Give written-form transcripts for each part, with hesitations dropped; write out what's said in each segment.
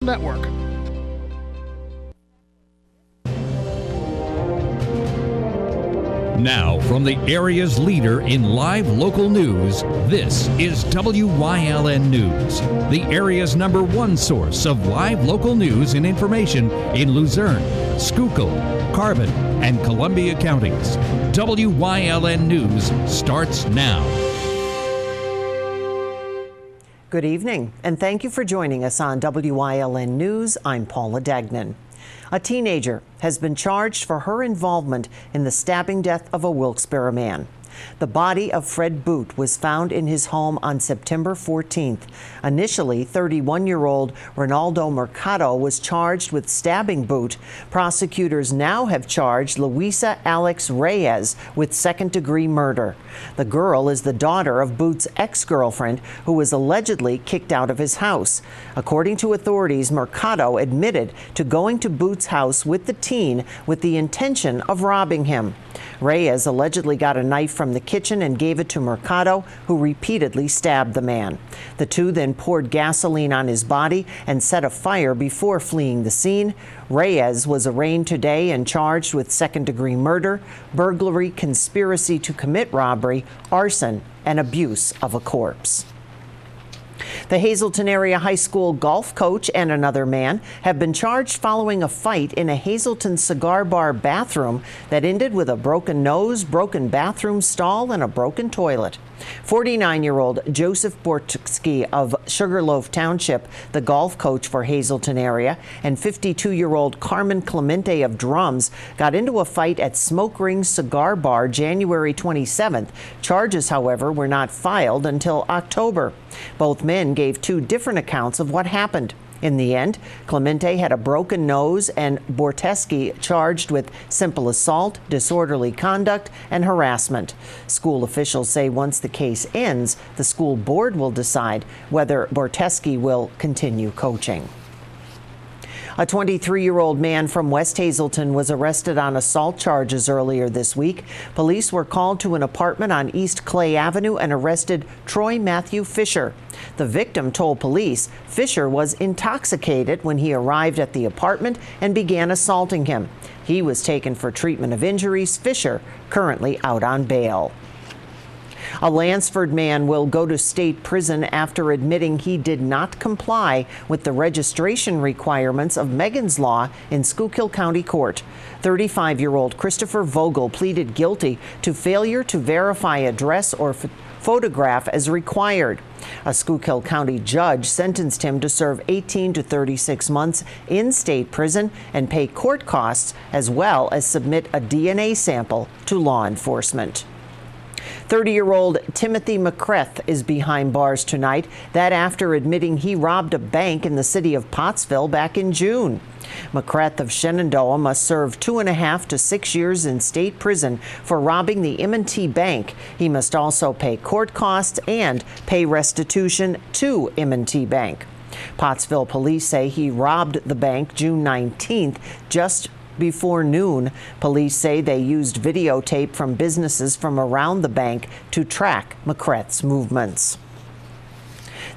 Network. Now, from the area's leader in live local news, this is WYLN News, the area's #1 source of live local news and information in Luzerne, Schuylkill, Carbon, and Columbia counties. WYLN News starts now. Good evening, and thank you for joining us on WYLN News. I'm Paula Dagnan. A teenager has been charged for her involvement in the stabbing death of a Wilkes-Barre man. The body of Fred Boot was found in his home on September 14th. Initially, 31-year-old Ronaldo Mercado was charged with stabbing Boot. Prosecutors now have charged Luisa Alex Reyes with second-degree murder. The girl is the daughter of Boot's ex-girlfriend, who was allegedly kicked out of his house. According to authorities, Mercado admitted to going to Boot's house with the teen with the intention of robbing him. Reyes allegedly got a knife from the kitchen and gave it to Mercado, who repeatedly stabbed the man. The two then poured gasoline on his body and set a fire before fleeing the scene. Reyes was arraigned today and charged with second-degree murder, burglary, conspiracy to commit robbery, arson, and abuse of a corpse. The Hazleton Area High School golf coach and another man have been charged following a fight in a Hazleton cigar bar bathroom that ended with a broken nose, broken bathroom stall, and a broken toilet. 49-year-old Joseph Bortsky of Sugarloaf Township, the golf coach for Hazleton Area, and 52-year-old Carmen Clemente of Drums got into a fight at Smoke Ring Cigar Bar January 27th. Charges, however, were not filed until October. Both men gave two different accounts of what happened. In the end, Clemente had a broken nose and Borteski charged with simple assault, disorderly conduct, and harassment. School officials say once the case ends, the school board will decide whether Borteski will continue coaching. A 23-year-old man from West Hazleton was arrested on assault charges earlier this week. Police were called to an apartment on East Clay Avenue and arrested Troy Matthew Fisher. The victim told police Fisher was intoxicated when he arrived at the apartment and began assaulting him. He was taken for treatment of injuries. Fisher currently out on bail. A Lansford man will go to state prison after admitting he did not comply with the registration requirements of Megan's Law in Schuylkill County Court. 35-year-old Christopher Vogel pleaded guilty to failure to verify address or photograph as required. A Schuylkill County judge sentenced him to serve 18 to 36 months in state prison and pay court costs, as well as submit a DNA sample to law enforcement. 30-year-old Timothy McCreth is behind bars tonight. That after admitting he robbed a bank in the city of Pottsville back in June. McCreth of Shenandoah must serve 2.5 to 6 years in state prison for robbing the M&T Bank. He must also pay court costs and pay restitution to M&T Bank. Pottsville police say he robbed the bank June 19th, just before noon. Police say they used videotape from businesses from around the bank to track McCreth's movements.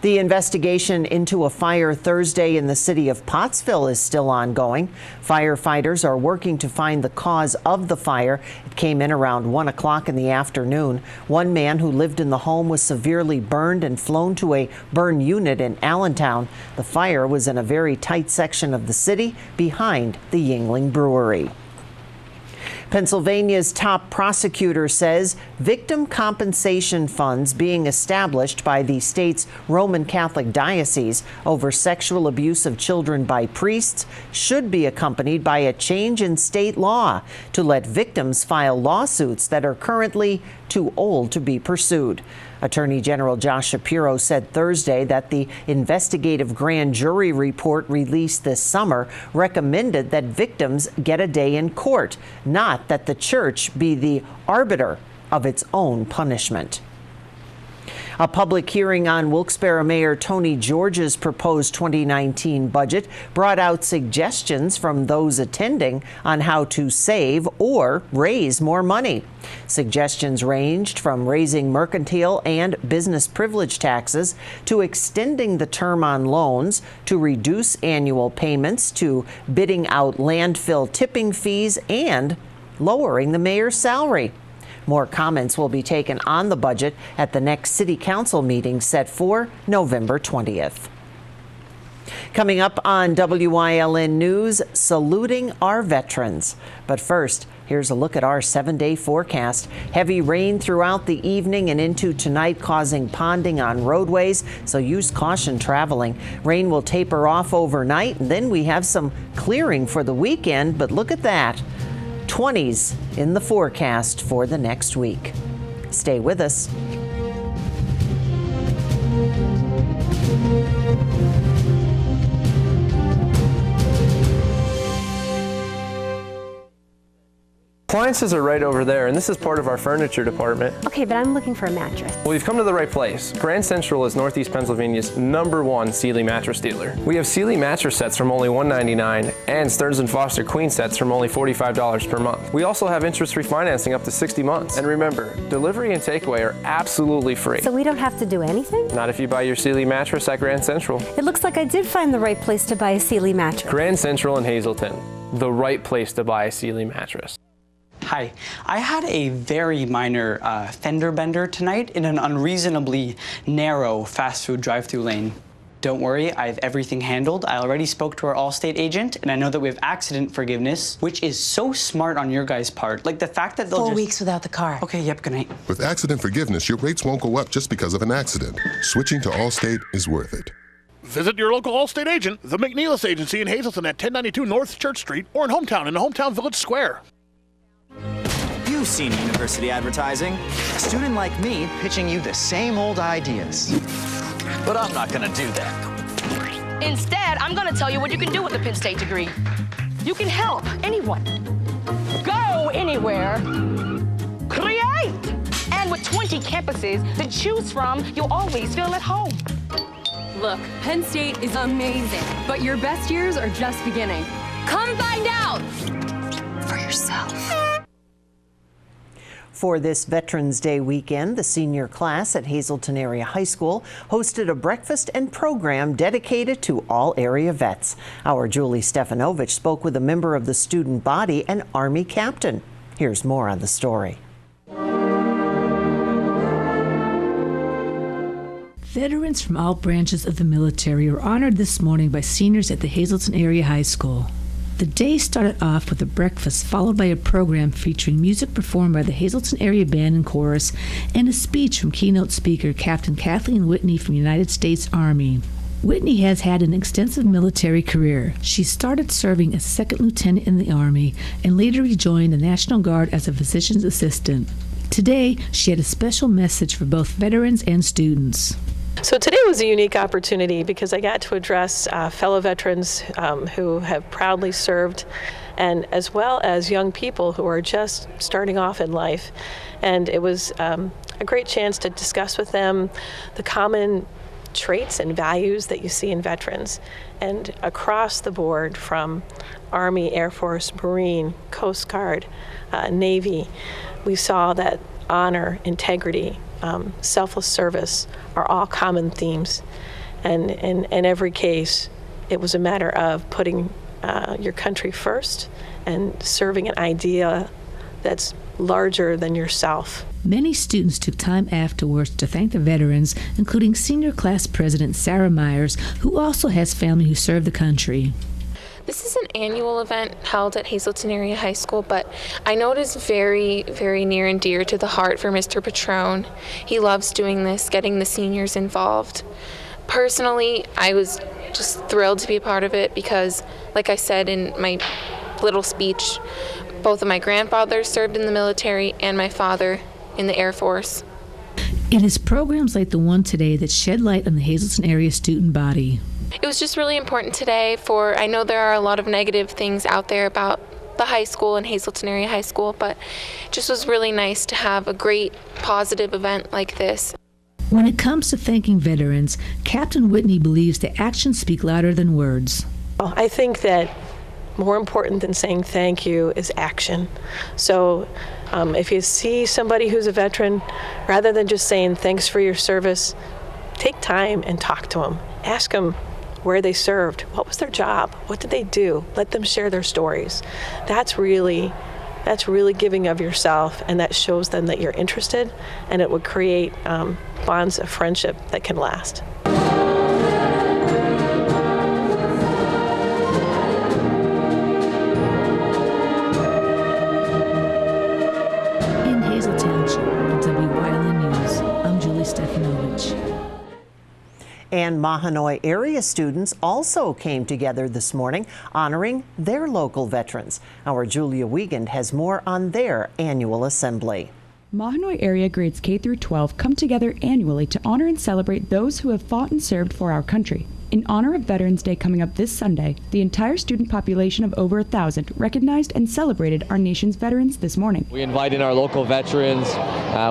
The investigation into a fire Thursday in the city of Pottsville is still ongoing. Firefighters are working to find the cause of the fire. It came in around 1 o'clock in the afternoon. One man who lived in the home was severely burned and flown to a burn unit in Allentown. The fire was in a very tight section of the city behind the Yuengling Brewery. Pennsylvania's top prosecutor says victim compensation funds being established by the state's Roman Catholic diocese over sexual abuse of children by priests should be accompanied by a change in state law to let victims file lawsuits that are currently too old to be pursued. Attorney General Josh Shapiro said Thursday that the investigative grand jury report released this summer recommended that victims get a day in court, not that the church be the arbiter of its own punishment. A public hearing on Wilkes-Barre Mayor Tony George's proposed 2019 budget brought out suggestions from those attending on how to save or raise more money. Suggestions ranged from raising mercantile and business privilege taxes to extending the term on loans, to reduce annual payments, to bidding out landfill tipping fees, and lowering the mayor's salary. More comments will be taken on the budget at the next City Council meeting set for November 20th. Coming up on WYLN News, saluting our veterans. But first, here's a look at our 7-day forecast. Heavy rain throughout the evening and into tonight, causing ponding on roadways, so use caution traveling. Rain will taper off overnight, and then we have some clearing for the weekend, but look at that. 20s in the forecast for the next week. Stay with us. Appliances are right over there, and this is part of our furniture department. Okay, but I'm looking for a mattress. Well, you've come to the right place. Grand Central is Northeast Pennsylvania's #1 Sealy mattress dealer. We have Sealy mattress sets from only $199 and Stearns & Foster queen sets from only $45 per month. We also have interest-free financing up to 60 months. And remember, delivery and takeaway are absolutely free. So we don't have to do anything? Not if you buy your Sealy mattress at Grand Central. It looks like I did find the right place to buy a Sealy mattress. Grand Central in Hazleton, the right place to buy a Sealy mattress. Hi, I had a very minor fender bender tonight in an unreasonably narrow fast food drive-through lane. Don't worry, I have everything handled. I already spoke to our Allstate agent, and I know that we have accident forgiveness, which is so smart on your guys' part. Like the fact that they'll 4 weeks without the car. Okay, yep, good night. With accident forgiveness, your rates won't go up just because of an accident. Switching to Allstate is worth it. Visit your local Allstate agent, the McNeilis Agency in Hazleton at 1092 North Church Street, or in Hometown in the Hometown Village Square. You've seen university advertising. A student like me pitching you the same old ideas. But I'm not gonna do that. Instead, I'm gonna tell you what you can do with a Penn State degree. You can help anyone. Go anywhere. Create! And with 20 campuses to choose from, you'll always feel at home. Look, Penn State is amazing, but your best years are just beginning. Come find out for yourself. For this Veterans Day weekend, the senior class at Hazleton Area High School hosted a breakfast and program dedicated to all area vets. Our Julie Stefanovich spoke with a member of the student body, an Army captain. Here's more on the story. Veterans from all branches of the military were honored this morning by seniors at the Hazleton Area High School. The day started off with a breakfast followed by a program featuring music performed by the Hazleton Area Band and Chorus and a speech from keynote speaker Captain Kathleen Whitney from United States Army. Whitney has had an extensive military career. She started serving as second lieutenant in the Army and later rejoined the National Guard as a physician's assistant. Today, she had a special message for both veterans and students. So today was a unique opportunity because I got to address fellow veterans who have proudly served, and as well as young people who are just starting off in life. And it was a great chance to discuss with them the common traits and values that you see in veterans. And across the board, from Army, Air Force, Marine, Coast Guard, Navy, we saw that honor, integrity, selfless service are all common themes. And in every case, it was a matter of putting your country first and serving an idea that's larger than yourself. Many students took time afterwards to thank the veterans, including senior class president Sarah Myers, who also has family who served the country. This is an annual event held at Hazleton Area High School, but I know it is very, very near and dear to the heart for Mr. Patrone. He loves doing this, getting the seniors involved. Personally, I was just thrilled to be a part of it because, like I said in my little speech, both of my grandfathers served in the military and my father in the Air Force. It is programs like the one today that shed light on the Hazleton area student body. It was just really important today I know there are a lot of negative things out there about the high school and Hazleton Area High School, but it just was really nice to have a great positive event like this. When it comes to thanking veterans, Captain Whitney believes that actions speak louder than words. Well, I think that more important than saying thank you is action. So if you see somebody who's a veteran, rather than just saying thanks for your service, take time and talk to them. Ask them where they served, what was their job, what did they do? Let them share their stories. That's really giving of yourself, and that shows them that you're interested, and it would create bonds of friendship that can last. In Hazel Township, Wyln News, I'm Julie Stefanovich. And Mahanoy area students also came together this morning honoring their local veterans. Our Julia Wiegand has more on their annual assembly. Mahanoy area grades K through 12 come together annually to honor and celebrate those who have fought and served for our country. In honor of Veterans Day coming up this Sunday, the entire student population of over 1,000 recognized and celebrated our nation's veterans this morning. We invite in our local veterans.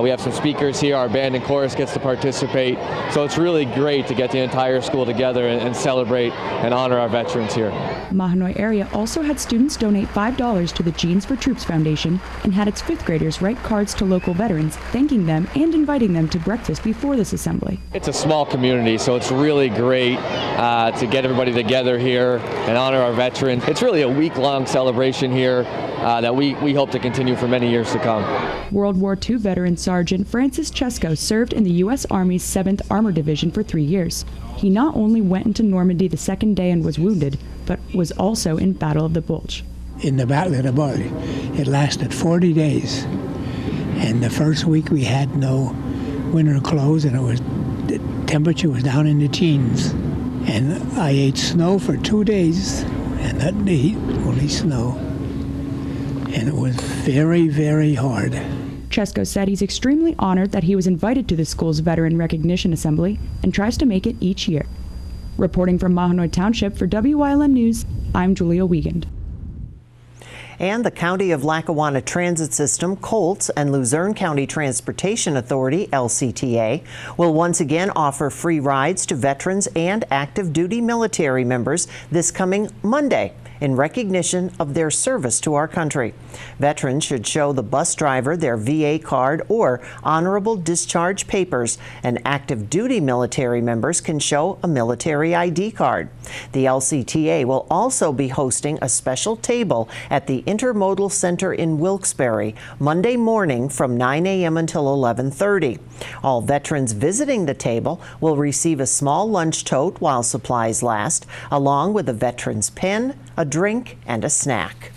We have some speakers here. Our band and chorus gets to participate. So it's really great to get the entire school together and celebrate and honor our veterans here. Mahanoy area also had students donate $5 to the Jeans for Troops Foundation and had its 5th graders write cards to local veterans, thanking them and inviting them to breakfast before this assembly. It's a small community, so it's really great to get everybody together here and honor our veterans. It's really a week-long celebration here that we hope to continue for many years to come. World War II veteran Sergeant Francis Chesko served in the U.S. Army's 7th Armor Division for 3 years. He not only went into Normandy the second day and was wounded, but was also in Battle of the Bulge. In the Battle of the Bulge, it lasted 40 days. And the first week we had no winter clothes, and the temperature was down in the teens. And I ate snow for 2 days, and that day only snow. And it was very, very hard. Chesko said he's extremely honored that he was invited to the school's Veteran Recognition Assembly and tries to make it each year. Reporting from Mahanoy Township for WYLN News, I'm Julia Wiegand. And the County of Lackawanna Transit System, Colts, and Luzerne County Transportation Authority, LCTA, will once again offer free rides to veterans and active duty military members this coming Monday in recognition of their service to our country. Veterans should show the bus driver their VA card or honorable discharge papers, and active duty military members can show a military ID card. The LCTA will also be hosting a special table at the Intermodal Center in Wilkes-Barre Monday morning from 9 a.m. until 11:30. All veterans visiting the table will receive a small lunch tote while supplies last, along with a veteran's pin, a drink, and a snack.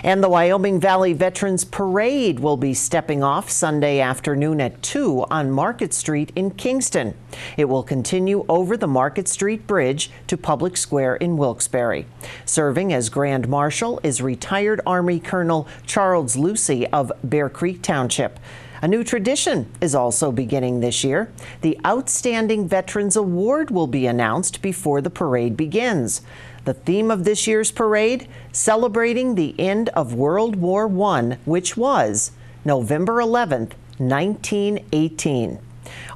And the Wyoming Valley Veterans Parade will be stepping off Sunday afternoon at 2 on Market Street in Kingston. It will continue over the Market Street Bridge to Public Square in Wilkes-Barre. Serving as Grand Marshal is retired Army Colonel Charles Lucy of Bear Creek Township. A new tradition is also beginning this year. The Outstanding Veterans Award will be announced before the parade begins. The theme of this year's parade, celebrating the end of World War I, which was November 11th, 1918.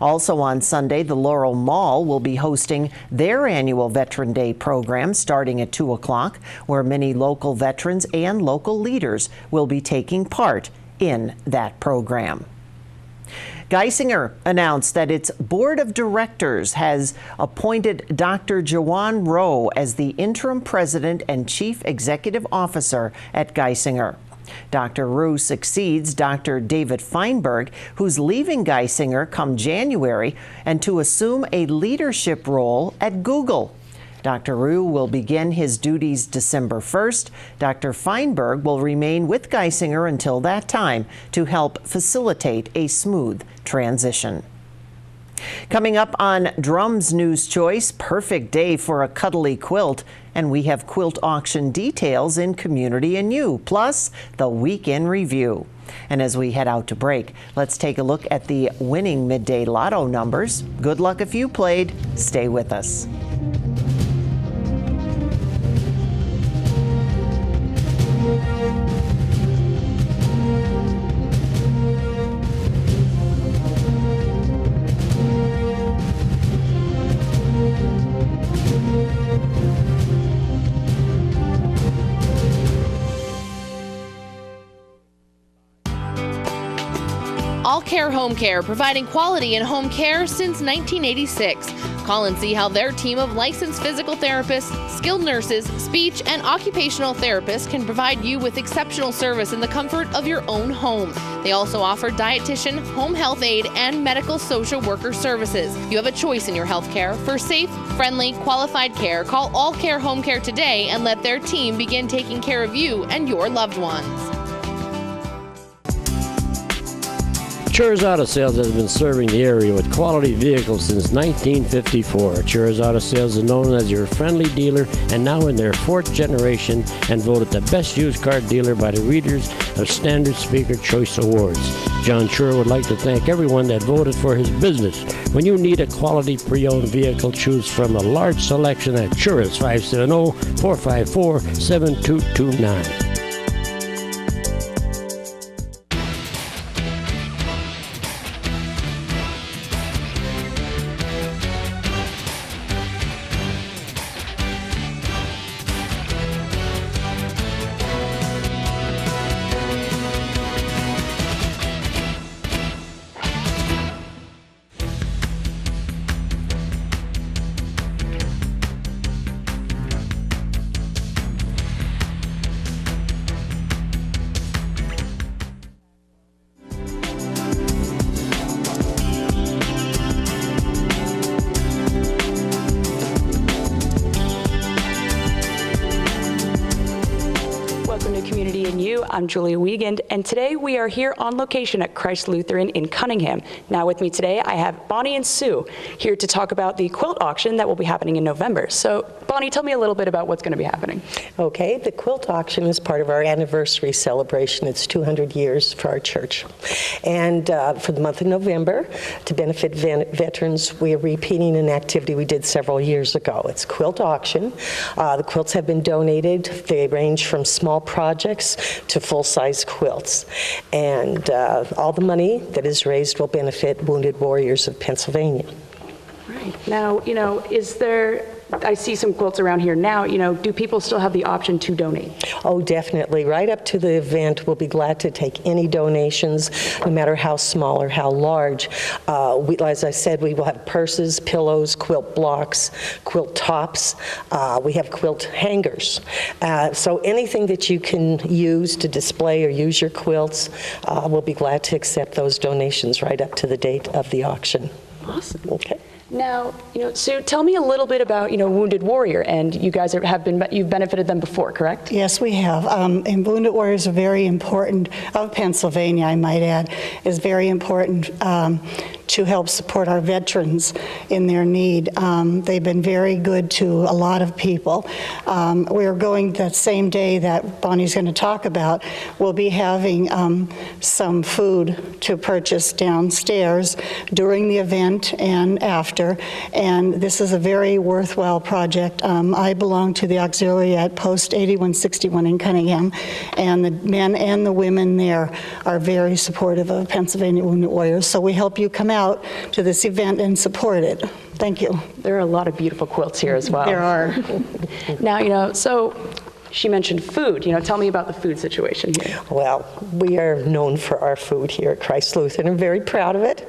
Also on Sunday, the Laurel Mall will be hosting their annual Veteran Day program starting at 2 o'clock, where many local veterans and local leaders will be taking part in that program. Geisinger announced that its board of directors has appointed Dr. Jawan Rowe as the interim president and chief executive officer at Geisinger. Dr. Rowe succeeds Dr. David Feinberg, who's leaving Geisinger come January and to assume a leadership role at Google. Dr. Rowe will begin his duties December 1st. Dr. Feinberg will remain with Geisinger until that time to help facilitate a smooth transition. Coming up on Drum's News Choice, perfect day for a cuddly quilt, and we have quilt auction details in Community and You, plus the weekend review. And as we head out to break, let's take a look at the winning midday lotto numbers. Good luck if you played. Stay with us. All Care Home Care, providing quality in home care since 1986. Call and see how their team of licensed physical therapists, skilled nurses, speech, and occupational therapists can provide you with exceptional service in the comfort of your own home. They also offer dietitian, home health aide, and medical social worker services. You have a choice in your health care. For safe, friendly, qualified care, call All Care Home Care today and let their team begin taking care of you and your loved ones. Chur's Auto Sales has been serving the area with quality vehicles since 1954. Chur's Auto Sales is known as your friendly dealer and now in their 4th generation and voted the best used car dealer by the readers of Standard Speaker Choice Awards. John Chur would like to thank everyone that voted for his business. When you need a quality pre-owned vehicle, choose from a large selection at Chur's 570-454-7229. I'm Julia Wiegand, and today we are here on location at Christ Lutheran in Cunningham. Now with me today, I have Bonnie and Sue here to talk about the quilt auction that will be happening in November. So Bonnie, tell me a little bit about what's going to be happening. Okay, the quilt auction is part of our anniversary celebration. It's 200 years for our church. And for the month of November, to benefit veterans, we are repeating an activity we did several years ago. It's quilt auction. The quilts have been donated. They range from small projects to full-size quilts. And all the money that is raised will benefit Wounded Warriors of Pennsylvania. Right. Now, is there, I see some quilts around here now, do people still have the option to donate? Oh, definitely. Right up to the event, we'll be glad to take any donations, no matter how small or how large. As I said, we will have purses, pillows, quilt blocks, quilt tops. We have quilt hangers. So anything that you can use to display or use your quilts, we'll be glad to accept those donations right up to the date of the auction. Awesome. Okay. Now, Sue, tell me a little bit about, Wounded Warrior, and you guys you've benefited them before, correct? Yes, we have. And Wounded Warriors are very important, of Pennsylvania, I might add, is very important to help support our veterans in their need. They've been very good to a lot of people. We're going that same day that Bonnie's going to talk about, we'll be having some food to purchase downstairs during the event and after. And this is a very worthwhile project. I belong to the auxiliary at Post 8161 in Cunningham, and the men and the women there are very supportive of Pennsylvania Wounded Warriors. So we hope you come out to this event and support it. Thank you. There are a lot of beautiful quilts here as well. There are. Now, so she mentioned food. Tell me about the food situation here. Well, we are known for our food here at Christ Lutheran. I'm very proud of it.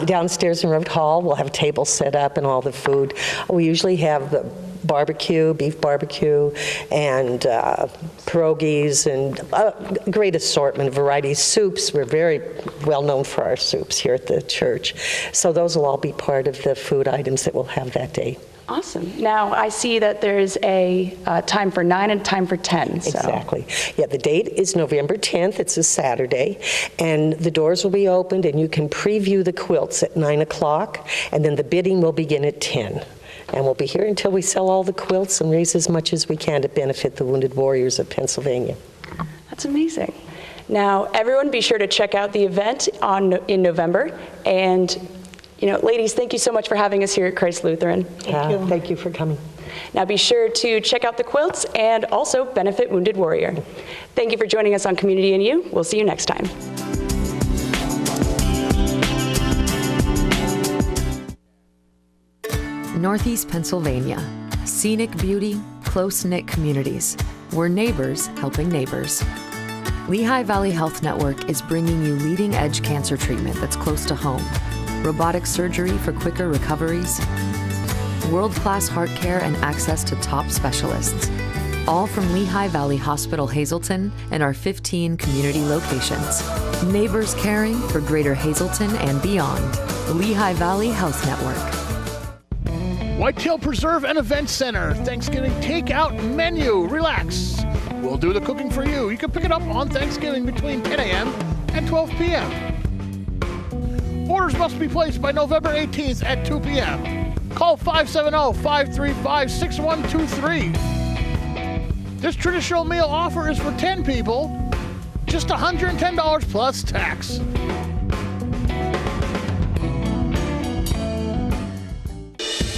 Downstairs in Road Hall, we'll have tables set up and all the food. We usually have the barbecue, beef barbecue, and pierogies, and a great assortment, varieties, soups. We're very well known for our soups here at the church. So those will all be part of the food items that we'll have that day. Awesome. Now, I see that there's a time for 9 and time for 10. So. Exactly. Yeah, the date is November 10th. It's a Saturday. And the doors will be opened, and you can preview the quilts at 9 o'clock, and then the bidding will begin at 10. And we'll be here until we sell all the quilts and raise as much as we can to benefit the Wounded Warriors of Pennsylvania. That's amazing. Now, everyone be sure to check out the event in November. And ladies, thank you so much for having us here at Christ Lutheran. Thank you for coming. Now be sure to check out the quilts and also benefit Wounded Warrior. Thank you for joining us on Community and You. We'll see you next time. Northeast Pennsylvania. Scenic beauty, close-knit communities. We're neighbors helping neighbors. Lehigh Valley Health Network is bringing you leading-edge cancer treatment that's close to home, robotic surgery for quicker recoveries, world-class heart care, and access to top specialists. All from Lehigh Valley Hospital Hazleton and our 15 community locations. Neighbors caring for Greater Hazleton and beyond. Lehigh Valley Health Network. Whitetail Preserve and Event Center, Thanksgiving takeout menu. Relax. We'll do the cooking for you. You can pick it up on Thanksgiving between 10 a.m. and 12 p.m. Orders must be placed by November 18th at 2 p.m. Call 570-535-6123. This traditional meal offer is for 10 people, just $110 plus tax.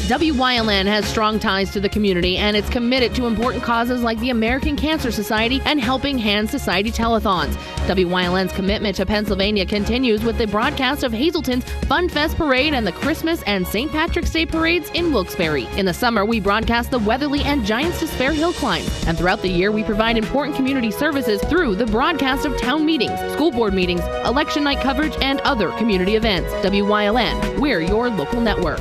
Wyln has strong ties to the community and it's committed to important causes like the American Cancer Society and Helping Hands Society telethons. Wyln's commitment to Pennsylvania continues with the broadcast of Hazleton's Fun Fest Parade and the Christmas and St. Patrick's Day parades in Wilkes-Barre. In the summer, we broadcast the Weatherly and Giants to Spare Hill climb. And throughout the year, we provide important community services through the broadcast of town meetings, school board meetings, election night coverage, and other community events. Wyln, we're your local network.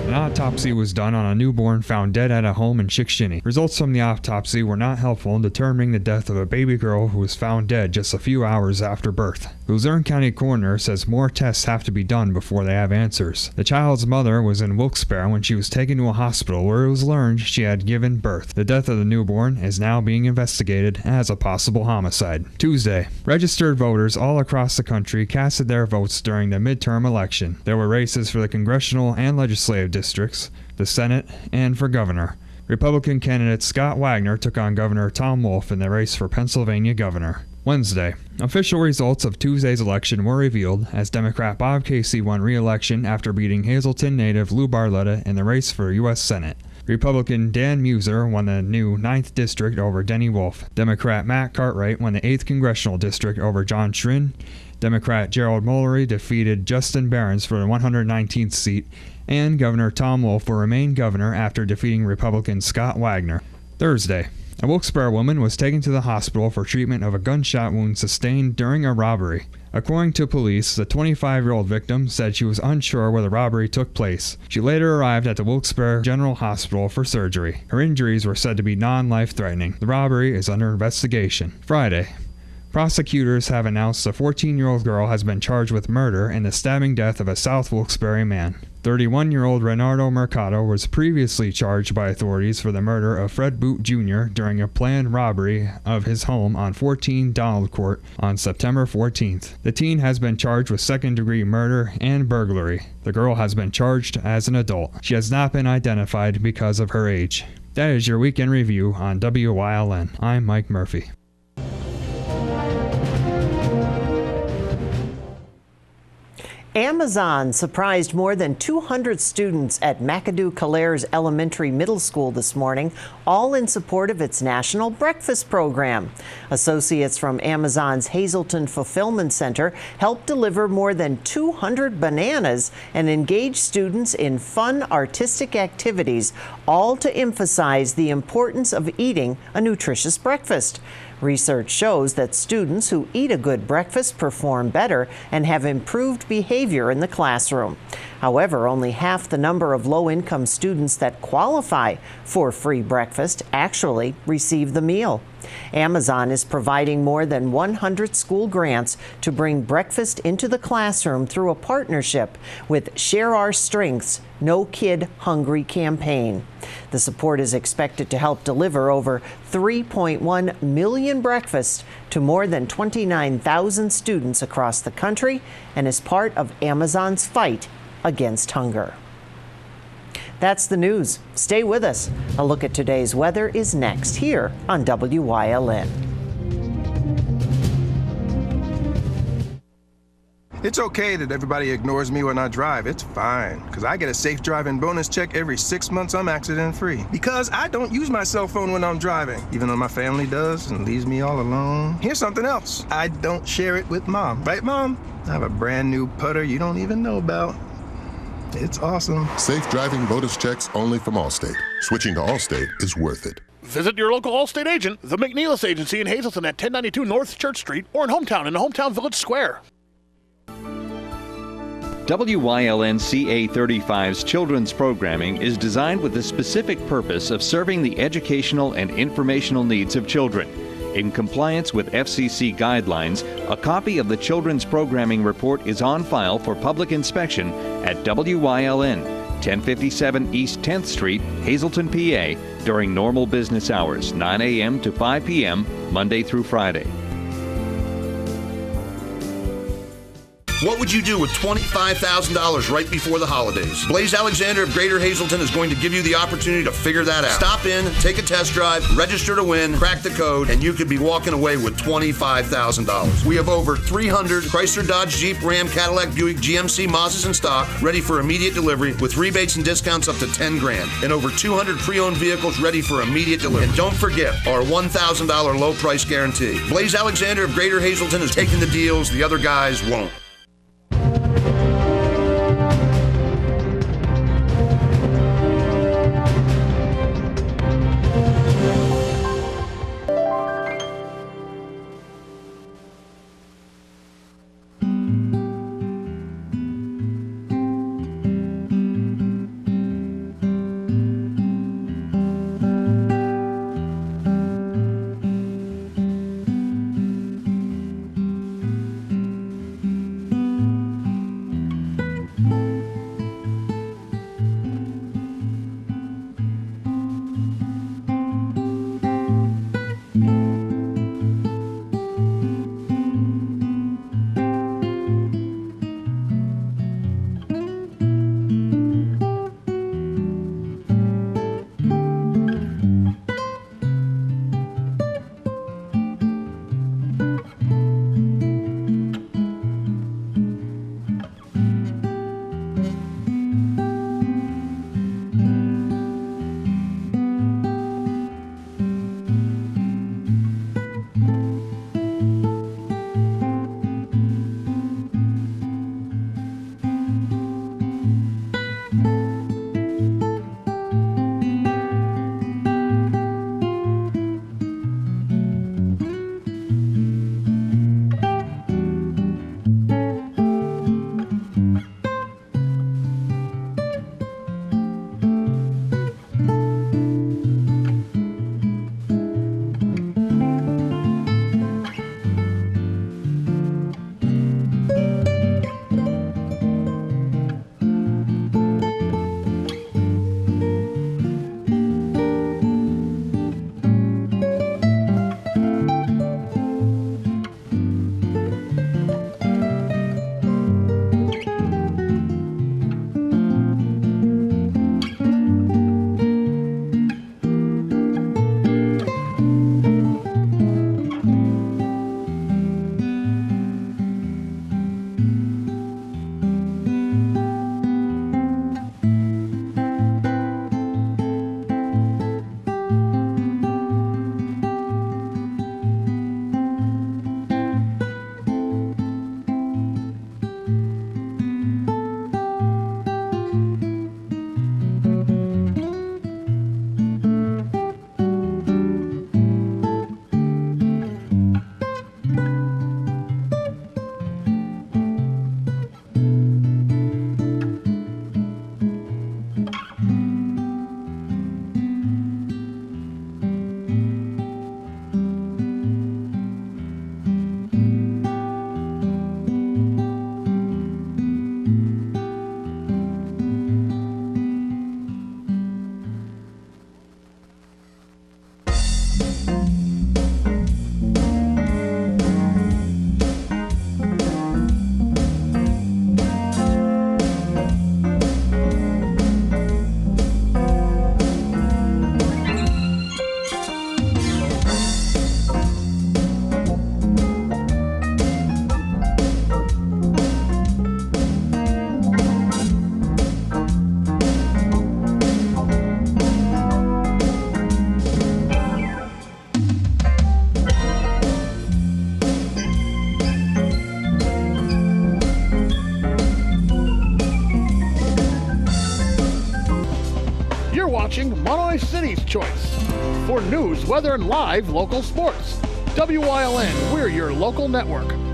An autopsy was done on a newborn found dead at a home in Chickashinny. Results from the autopsy were not helpful in determining the death of a baby girl who was found dead just a few hours after birth. The Luzerne County coroner says more tests have to be done before they have answers. The child's mother was in Wilkes-Barre when she was taken to a hospital where it was learned she had given birth. The death of the newborn is now being investigated as a possible homicide. Tuesday, registered voters all across the country casted their votes during the midterm election. There were races for the congressional and legislative districts, the Senate, and for governor. Republican candidate Scott Wagner took on Governor Tom Wolf in the race for Pennsylvania governor. Wednesday, official results of Tuesday's election were revealed as Democrat Bob Casey won re-election after beating Hazleton native Lou Barletta in the race for U.S. Senate. Republican Dan Muser won the new 9th District over Denny Wolf. Democrat Matt Cartwright won the 8th Congressional District over John Schrin. Democrat Gerald Mullery defeated Justin Barons for the 119th seat, and Governor Tom Wolf will remain governor after defeating Republican Scott Wagner. Thursday, a Wilkes-Barre woman was taken to the hospital for treatment of a gunshot wound sustained during a robbery. According to police, the 25-year-old victim said she was unsure where the robbery took place. She later arrived at the Wilkes-Barre General Hospital for surgery. Her injuries were said to be non-life-threatening. The robbery is under investigation. Friday, prosecutors have announced a 14-year-old girl has been charged with murder in the stabbing death of a South Wilkes-Barre man. 31-year-old Renardo Mercado was previously charged by authorities for the murder of Fred Boot Jr. during a planned robbery of his home on 14 Donald Court on September 14th. The teen has been charged with second-degree murder and burglary. The girl has been charged as an adult. She has not been identified because of her age. That is your weekend review on WYLN. I'm Mike Murphy. Amazon surprised more than 200 students at McAdoo-Calares Elementary Middle School this morning, all in support of its National Breakfast Program. Associates from Amazon's Hazleton Fulfillment Center helped deliver more than 200 bananas and engage students in fun artistic activities, all to emphasize the importance of eating a nutritious breakfast. Research shows that students who eat a good breakfast perform better and have improved behavior in the classroom. However, only half the number of low-income students that qualify for free breakfast actually receive the meal. Amazon is providing more than 100 school grants to bring breakfast into the classroom through a partnership with Share Our Strengths No Kid Hungry campaign. The support is expected to help deliver over 3.1 million breakfasts to more than 29,000 students across the country and is part of Amazon's fight against hunger. That's the news. Stay with us. A look at today's weather is next here on WYLN. It's okay that everybody ignores me when I drive. It's fine, because I get a safe driving bonus check every 6 months I'm accident-free. Because I don't use my cell phone when I'm driving, even though my family does and leaves me all alone. Here's something else. I don't share it with Mom. Right, Mom? I have a brand new putter you don't even know about. It's awesome. Safe driving bonus checks only from Allstate. Switching to Allstate is worth it. Visit your local Allstate agent, the McNeilis Agency in Hazleton at 1092 North Church Street, or in Hometown in the Hometown Village Square. WYLN CA35's children's programming is designed with the specific purpose of serving the educational and informational needs of children. In compliance with FCC guidelines, a copy of the Children's Programming Report is on file for public inspection at WYLN, 1057 East 10th Street, Hazleton, PA, during normal business hours, 9 a.m. to 5 p.m., Monday through Friday. What would you do with $25,000 right before the holidays? Blaze Alexander of Greater Hazleton is going to give you the opportunity to figure that out. Stop in, take a test drive, register to win, crack the code, and you could be walking away with $25,000. We have over 300 Chrysler, Dodge, Jeep, Ram, Cadillac, Buick, GMC, Mazdas in stock, ready for immediate delivery with rebates and discounts up to $10 grand, and over 200 pre-owned vehicles ready for immediate delivery. And don't forget our $1,000 low price guarantee. Blaze Alexander of Greater Hazleton is taking the deals the other guys won't. Monterey City's choice. For news, weather, and live local sports. WYLN, we're your local network.